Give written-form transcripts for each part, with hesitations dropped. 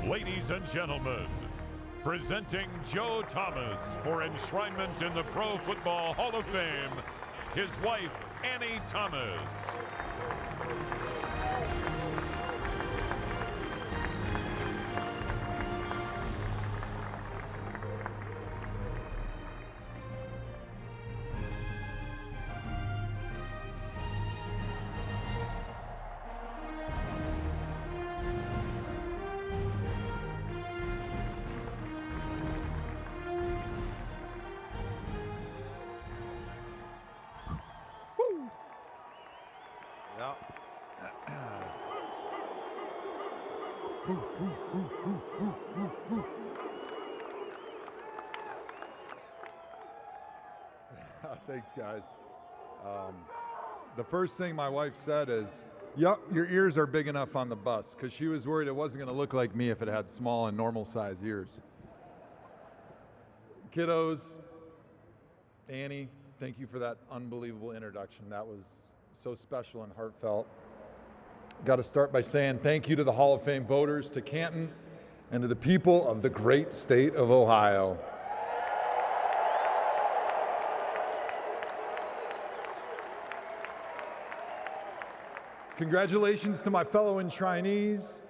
Ladies and gentlemen, presenting Joe Thomas for enshrinement in the Pro Football Hall of Fame, his wife, Annie Thomas. Thanks, guys. The first thing my wife said is, "Yep, your ears are big enough on the bus," because she was worried it wasn't going to look like me if it had small and normal size ears. Kiddos, Annie, thank you for that unbelievable introduction. That was so special and heartfelt. Got to start by saying thank you to the Hall of Fame voters, to Canton, and to the people of the great state of Ohio. Congratulations to my fellow enshrinees.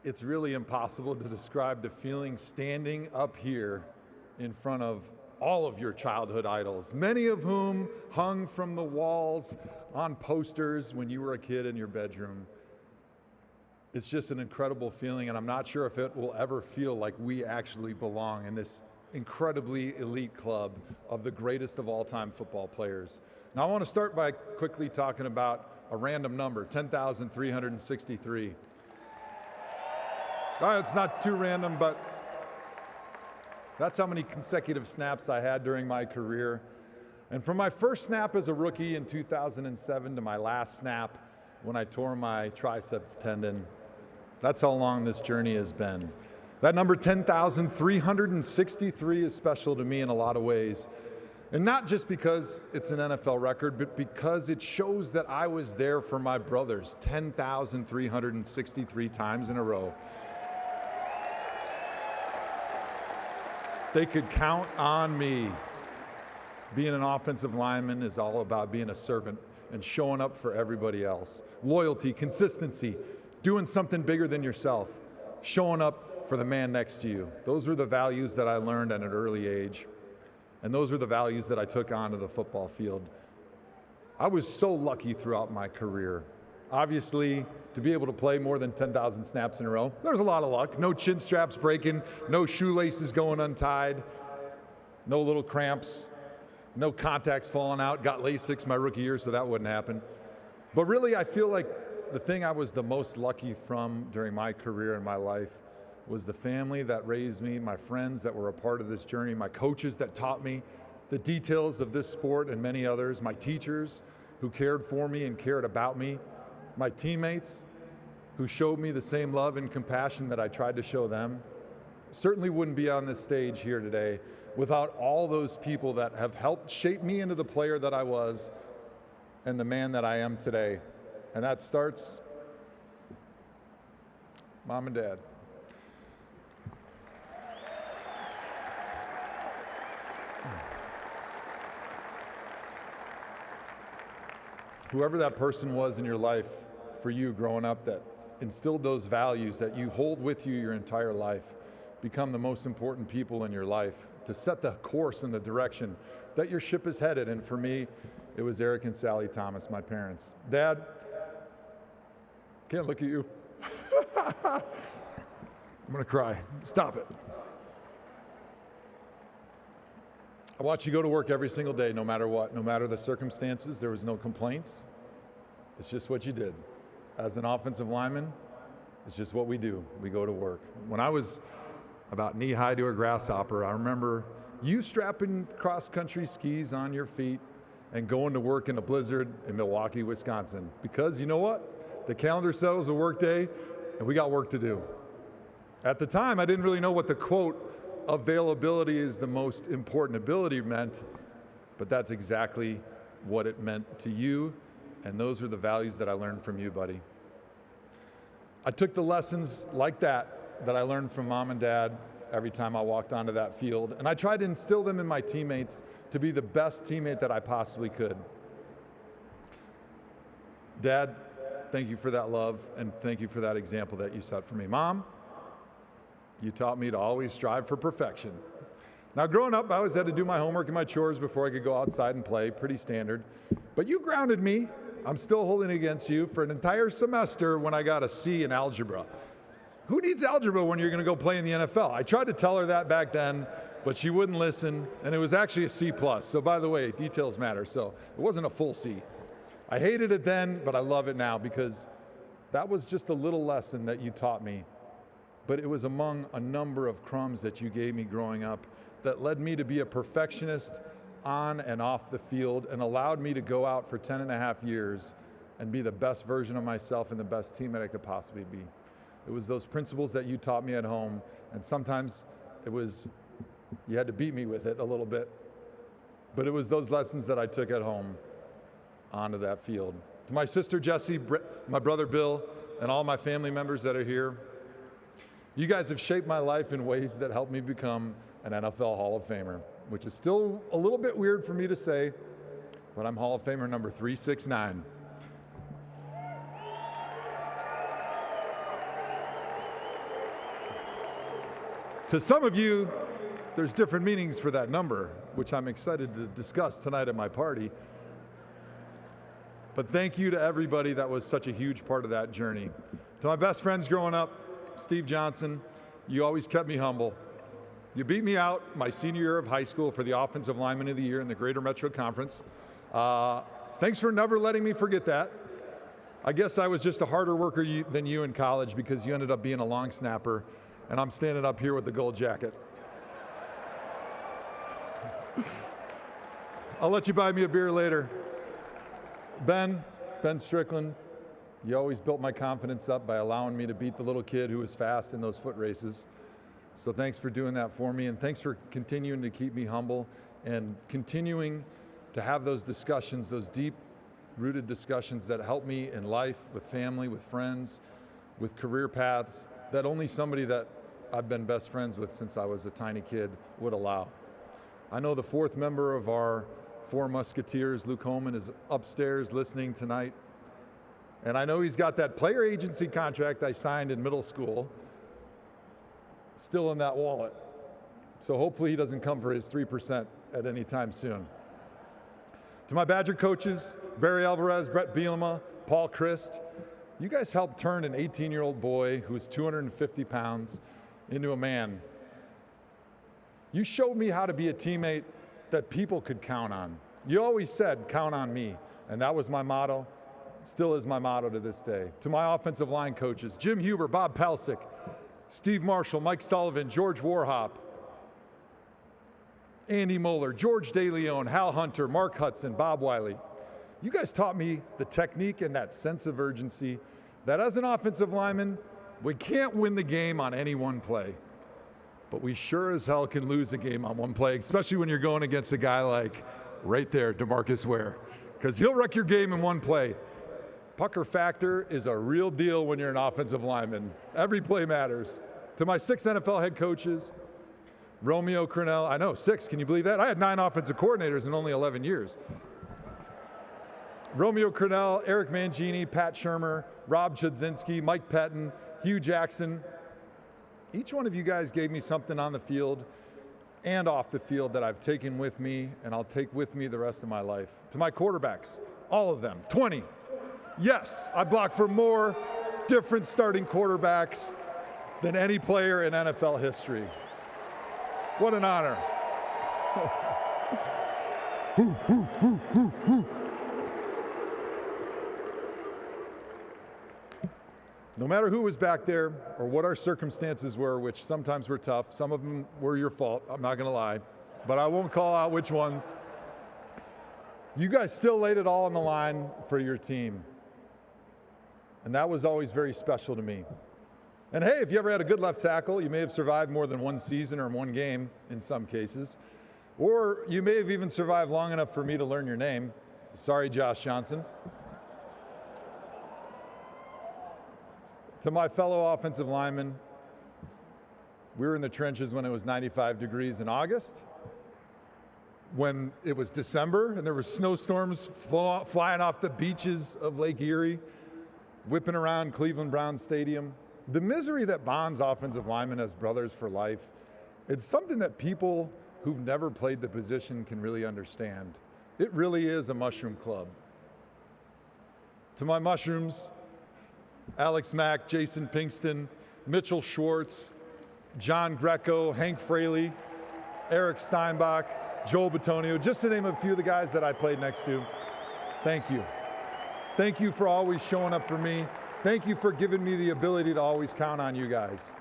It's really impossible to describe the feeling standing up here in front of all of your childhood idols, many of whom hung from the walls on posters when you were a kid in your bedroom. It's just an incredible feeling, and I'm not sure if it will ever feel like we actually belong in this incredibly elite club of the greatest of all-time football players. Now, I want to start by quickly talking about a random number, 10,363. All right, it's not too random, but that's how many consecutive snaps I had during my career. And from my first snap as a rookie in 2007 to my last snap when I tore my triceps tendon, that's how long this journey has been. That number 10,363 is special to me in a lot of ways. And not just because it's an NFL record, but because it shows that I was there for my brothers 10,363 times in a row. They could count on me. Being an offensive lineman is all about being a servant and showing up for everybody else. Loyalty, consistency, doing something bigger than yourself, showing up for the man next to you. Those were the values that I learned at an early age. And those were the values that I took onto the football field. I was so lucky throughout my career. Obviously, to be able to play more than 10,000 snaps in a row, there's a lot of luck. No chin straps breaking, no shoelaces going untied, no little cramps, no contacts falling out. Got LASIX my rookie year, so that wouldn't happen. But really, I feel like the thing I was the most lucky from during my career and my life was the family that raised me, my friends that were a part of this journey, my coaches that taught me the details of this sport and many others, my teachers who cared for me and cared about me, my teammates who showed me the same love and compassion that I tried to show them. Certainly wouldn't be on this stage here today without all those people that have helped shape me into the player that I was and the man that I am today. And that starts, Mom and Dad. Whoever that person was in your life for you growing up that instilled those values that you hold with you your entire life become the most important people in your life to set the course and the direction that your ship is headed. And for me, it was Eric and Sally Thomas, my parents. Dad, can't look at you. I'm gonna cry. Stop it. I watched you go to work every single day, no matter what, no matter the circumstances. There was no complaints. It's just what you did. As an offensive lineman, it's just what we do. We go to work. When I was about knee-high to a grasshopper, I remember you strapping cross-country skis on your feet and going to work in a blizzard in Milwaukee, Wisconsin. Because you know what? The calendar settles a work day, and we got work to do. At the time, I didn't really know what the quote, availability is the most important ability meant, but that's exactly what it meant to you, and those are the values that I learned from you, buddy. I took the lessons like that that I learned from mom and dad every time I walked onto that field. And I tried to instill them in my teammates to be the best teammate that I possibly could. Dad, thank you for that love, and thank you for that example that you set for me. Mom, you taught me to always strive for perfection. Now, growing up, I always had to do my homework and my chores before I could go outside and play, pretty standard. But you grounded me. I'm still holding it against you for an entire semester when I got a C in algebra. Who needs algebra when you're going to go play in the NFL? I tried to tell her that back then, but she wouldn't listen, and it was actually a C+. So by the way, details matter, so it wasn't a full C. I hated it then, but I love it now because that was just a little lesson that you taught me. But it was among a number of crumbs that you gave me growing up that led me to be a perfectionist on and off the field and allowed me to go out for 10 and a half years and be the best version of myself and the best teammate I could possibly be. It was those principles that you taught me at home, and sometimes it was, you had to beat me with it a little bit, but it was those lessons that I took at home onto that field. To my sister Jessie, my brother Bill, and all my family members that are here, you guys have shaped my life in ways that helped me become an NFL Hall of Famer, which is still a little bit weird for me to say, but I'm Hall of Famer number 369. To some of you, there's different meanings for that number, which I'm excited to discuss tonight at my party. But thank you to everybody that was such a huge part of that journey. To my best friends growing up, Steve Johnson, you always kept me humble. You beat me out my senior year of high school for the Offensive Lineman of the Year in the Greater Metro Conference. Thanks for never letting me forget that. I guess I was just a harder worker than you in college because you ended up being a long snapper, and I'm standing up here with the gold jacket. I'll let you buy me a beer later. Ben Strickland, you always built my confidence up by allowing me to beat the little kid who was fast in those foot races. So thanks for doing that for me, and thanks for continuing to keep me humble and continuing to have those discussions, those deep-rooted discussions that help me in life, with family, with friends, with career paths, that only somebody that I've been best friends with since I was a tiny kid would allow. I know the fourth member of our Four Musketeers, Luke Holman, is upstairs listening tonight. And I know he's got that player agency contract I signed in middle school still in that wallet. So hopefully he doesn't come for his 3% at any time soon. To my Badger coaches, Barry Alvarez, Brett Bielema, Paul Christ, you guys helped turn an 18-year-old boy who was 250 pounds into a man. You showed me how to be a teammate that people could count on. You always said, count on me. And that was my motto, still is my motto to this day. To my offensive line coaches, Jim Huber, Bob Pelsick, Steve Marshall, Mike Sullivan, George Warhop, Andy Moeller, George DeLeon, Hal Hunter, Mark Hudson, Bob Wiley. You guys taught me the technique and that sense of urgency that as an offensive lineman, we can't win the game on any one play. But we sure as hell can lose a game on one play, especially when you're going against a guy like right there, DeMarcus Ware, because he'll wreck your game in one play. Pucker factor is a real deal when you're an offensive lineman. Every play matters. To my 6 NFL head coaches, Romeo Crennel, I know, 6, can you believe that? I had 9 offensive coordinators in only 11 years. Romeo Crennel, Eric Mangini, Pat Shermer, Rob Chudzinski, Mike Pettin, Hugh Jackson. Each one of you guys gave me something on the field and off the field that I've taken with me and I'll take with me the rest of my life. To my quarterbacks, all of them, 20. Yes, I blocked for more different starting quarterbacks than any player in NFL history. What an honor. No matter who was back there or what our circumstances were, which sometimes were tough, some of them were your fault, I'm not gonna lie, but I won't call out which ones. You guys still laid it all on the line for your team. And that was always very special to me. And hey, if you ever had a good left tackle, you may have survived more than one season or one game in some cases. Or you may have even survived long enough for me to learn your name. Sorry, Josh Johnson. To my fellow offensive linemen, We were in the trenches when it was 95 degrees in August, when it was December and there were snowstorms flying off the beaches of Lake Erie, whipping around Cleveland Browns Stadium. The misery that bonds offensive linemen as brothers for life, it's something that people who've never played the position can really understand. It really is a mushroom club. To my mushrooms, Alex Mack, Jason Pinkston, Mitchell Schwartz, John Greco, Hank Fraley, Eric Steinbach, Joel Batonio, just to name a few of the guys that I played next to. Thank you. Thank you for always showing up for me. Thank you for giving me the ability to always count on you guys.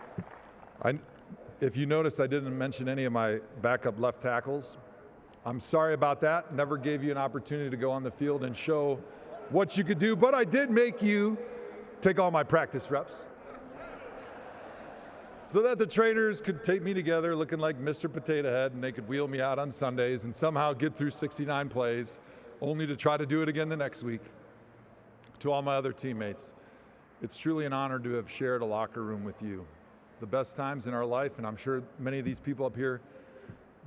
If you notice, I didn't mention any of my backup left tackles. I'm sorry about that. Never gave you an opportunity to go on the field and show what you could do, but I did make you take all my practice reps so that the trainers could tape me together looking like Mr. Potato Head, and they could wheel me out on Sundays and somehow get through 69 plays, only to try to do it again the next week. To all my other teammates, it's truly an honor to have shared a locker room with you. The best times in our life, and I'm sure many of these people up here,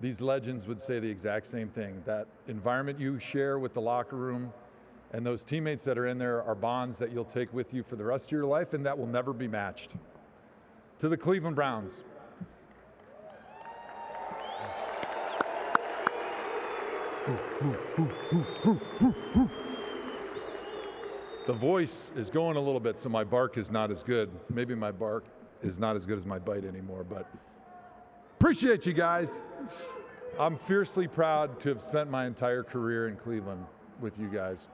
these legends would say the exact same thing. That environment you share with the locker room and those teammates that are in there are bonds that you'll take with you for the rest of your life and that will never be matched. To the Cleveland Browns. The voice is going a little bit, so my bark is not as good. Maybe my bark is not as good as my bite anymore, but appreciate you guys. I'm fiercely proud to have spent my entire career in Cleveland with you guys.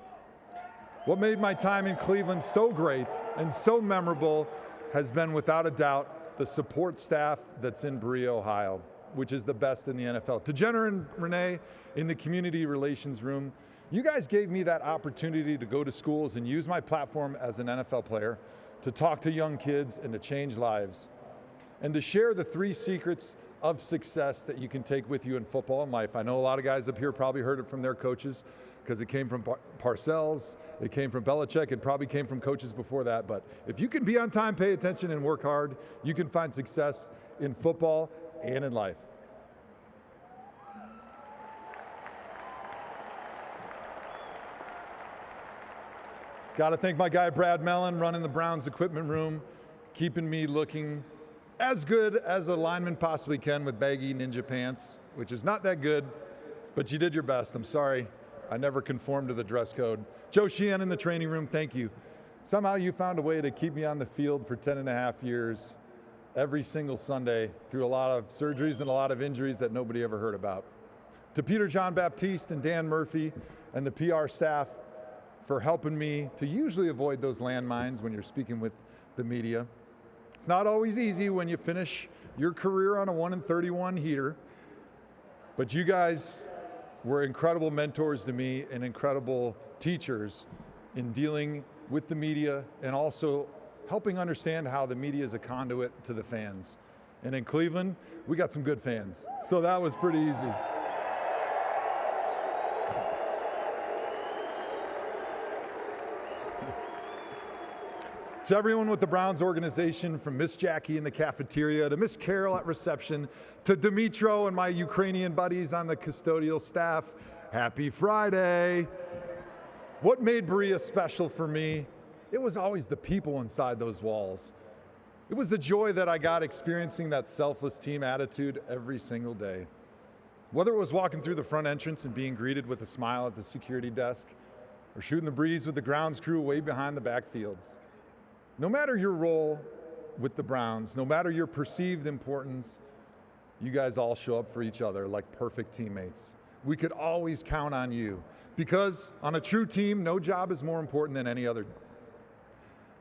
What made my time in Cleveland so great and so memorable has been, without a doubt, the support staff that's in Berea, Ohio, which is the best in the NFL. To Jenner and Renee in the community relations room, you guys gave me that opportunity to go to schools and use my platform as an NFL player to talk to young kids and to change lives, and to share the 3 secrets of success that you can take with you in football and life. I know a lot of guys up here probably heard it from their coaches because it came from Parcells, it came from Belichick, it probably came from coaches before that. But if you can be on time, pay attention, and work hard, you can find success in football and in life. Got to thank my guy Brad Mellon running the Browns equipment room, keeping me looking as good as a lineman possibly can with baggy ninja pants, which is not that good, but you did your best. I'm sorry, I never conformed to the dress code. Joe Sheehan in the training room, thank you. Somehow you found a way to keep me on the field for 10.5 years, every single Sunday, through a lot of surgeries and a lot of injuries that nobody ever heard about. To Peter John Baptiste and Dan Murphy and the PR staff for helping me to usually avoid those landmines when you're speaking with the media. It's not always easy when you finish your career on a 1-31 heater, but you guys were incredible mentors to me and incredible teachers in dealing with the media and also helping understand how the media is a conduit to the fans. And in Cleveland, we got some good fans, so that was pretty easy. To everyone with the Browns organization, from Miss Jackie in the cafeteria to Miss Carol at reception, to Dimitro and my Ukrainian buddies on the custodial staff, happy Friday. What made Berea special for me? It was always the people inside those walls. It was the joy that I got experiencing that selfless team attitude every single day. Whether it was walking through the front entrance and being greeted with a smile at the security desk, or shooting the breeze with the grounds crew way behind the backfields. No matter your role with the Browns, no matter your perceived importance, you guys all show up for each other like perfect teammates. We could always count on you because on a true team, no job is more important than any other.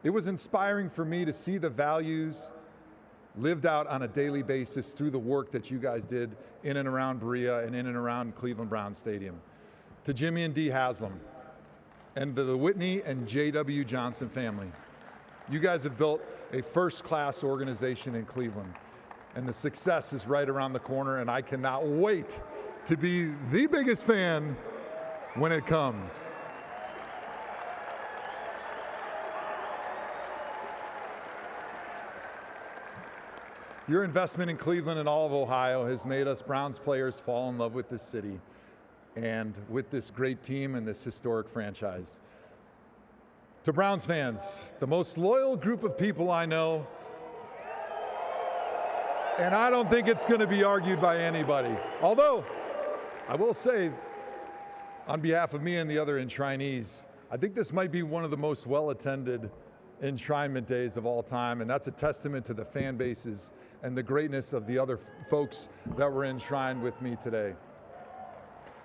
It was inspiring for me to see the values lived out on a daily basis through the work that you guys did in and around Berea and in and around Cleveland Browns Stadium. To Jimmy and Dee Haslam and to the Whitney and J.W. Johnson family. You guys have built a first-class organization in Cleveland, and the success is right around the corner, and I cannot wait to be the biggest fan when it comes. Your investment in Cleveland and all of Ohio has made us Browns players fall in love with this city and with this great team and this historic franchise. To Browns fans, the most loyal group of people I know, and I don't think it's going to be argued by anybody. Although, I will say, on behalf of me and the other enshrinees, I think this might be one of the most well-attended enshrinement days of all time, and that's a testament to the fan bases and the greatness of the other folks that were enshrined with me today.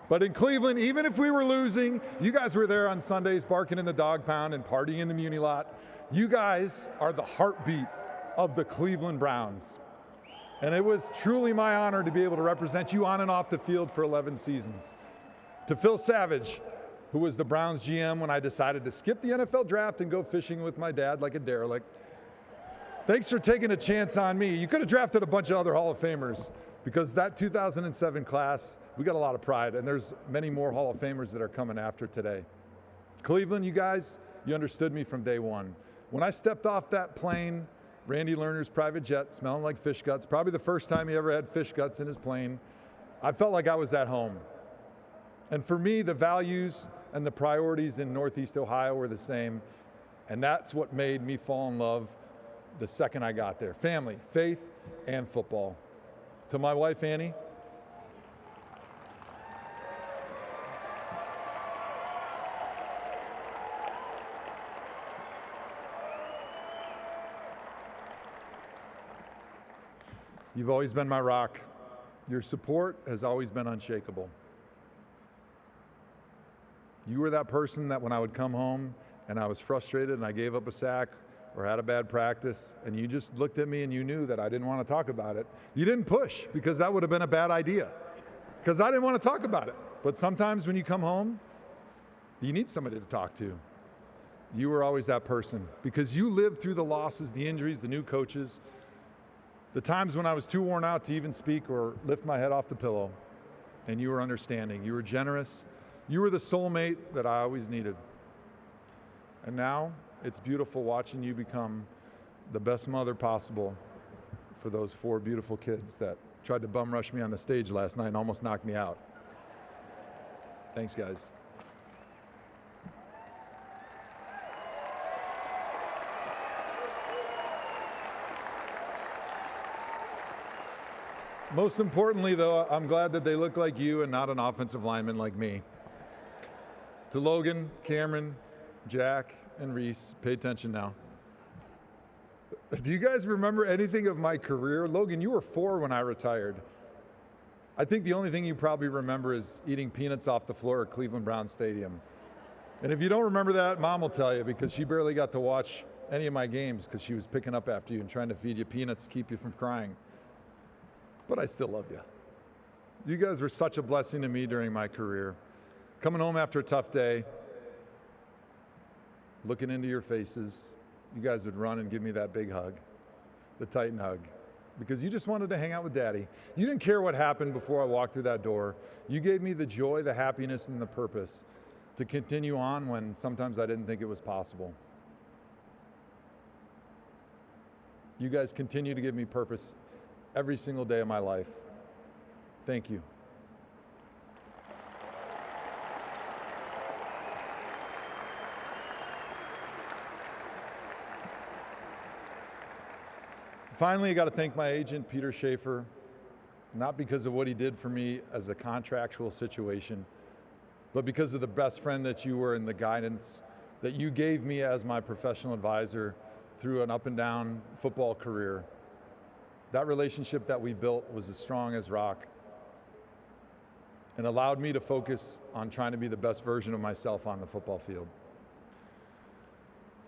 But in Cleveland, even if we were losing, you guys were there on Sundays barking in the dog pound and partying in the Muni lot. You guys are the heartbeat of the Cleveland Browns. And it was truly my honor to be able to represent you on and off the field for 11 seasons. To Phil Savage, who was the Browns GM when I decided to skip the NFL draft and go fishing with my dad like a derelict. Thanks for taking a chance on me. You could have drafted a bunch of other Hall of Famers, because that 2007 class, we got a lot of pride, and there's many more Hall of Famers that are coming after today. Cleveland, you guys, you understood me from day one. When I stepped off that plane, Randy Lerner's private jet, smelling like fish guts, probably the first time he ever had fish guts in his plane, I felt like I was at home. And for me, the values and the priorities in Northeast Ohio were the same, and that's what made me fall in love the second I got there. Family, faith, and football. To my wife, Annie, you've always been my rock. Your support has always been unshakable. You were that person that when I would come home and I was frustrated and I gave up a sack or had a bad practice, and you just looked at me and you knew that I didn't want to talk about it. You didn't push, because that would have been a bad idea, because I didn't want to talk about it. But sometimes when you come home, you need somebody to talk to. You were always that person, because you lived through the losses, the injuries, the new coaches, the times when I was too worn out to even speak or lift my head off the pillow, and you were understanding. You were generous. You were the soulmate that I always needed. And now, it's beautiful watching you become the best mother possible for those 4 beautiful kids that tried to bum rush me on the stage last night and almost knocked me out. Thanks, guys. Most importantly, though, I'm glad that they look like you and not an offensive lineman like me. To Logan, Cameron, Jack, and Reese, pay attention now. Do you guys remember anything of my career? Logan, you were 4 when I retired. I think the only thing you probably remember is eating peanuts off the floor at Cleveland Browns Stadium. And if you don't remember that, Mom will tell you, because she barely got to watch any of my games because she was picking up after you and trying to feed you peanuts to keep you from crying. But I still love you. You guys were such a blessing to me during my career. Coming home after a tough day, looking into your faces, you guys would run and give me that big hug, the Titan hug, because you just wanted to hang out with Daddy. You didn't care what happened before I walked through that door. You gave me the joy, the happiness, and the purpose to continue on when sometimes I didn't think it was possible. You guys continue to give me purpose every single day of my life. Thank you. Finally, I got to thank my agent, Peter Schaefer, not because of what he did for me as a contractual situation, but because of the best friend that you were and the guidance that you gave me as my professional advisor through an up and down football career. That relationship that we built was as strong as rock and allowed me to focus on trying to be the best version of myself on the football field.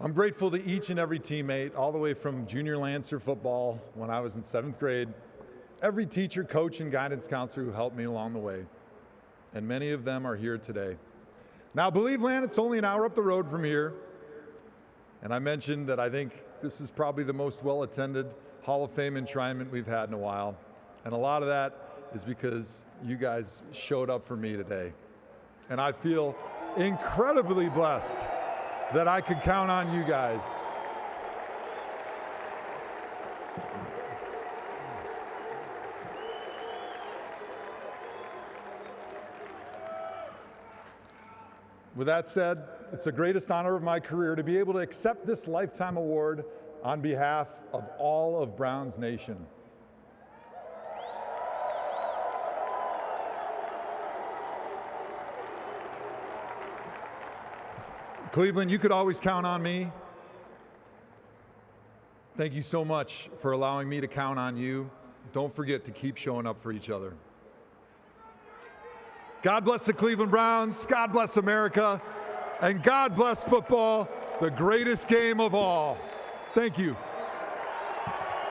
I'm grateful to each and every teammate, all the way from junior Lancer football when I was in 7th grade, every teacher, coach, and guidance counselor who helped me along the way. And many of them are here today. Now, believe Land, it's only an hour up the road from here. And I mentioned that I think this is probably the most well-attended Hall of Fame enshrinement we've had in a while. And a lot of that is because you guys showed up for me today. And I feel incredibly blessed that I could count on you guys. With that said, it's the greatest honor of my career to be able to accept this lifetime award on behalf of all of Browns Nation. Cleveland, you could always count on me. Thank you so much for allowing me to count on you. Don't forget to keep showing up for each other. God bless the Cleveland Browns, God bless America, and God bless football, the greatest game of all. Thank you.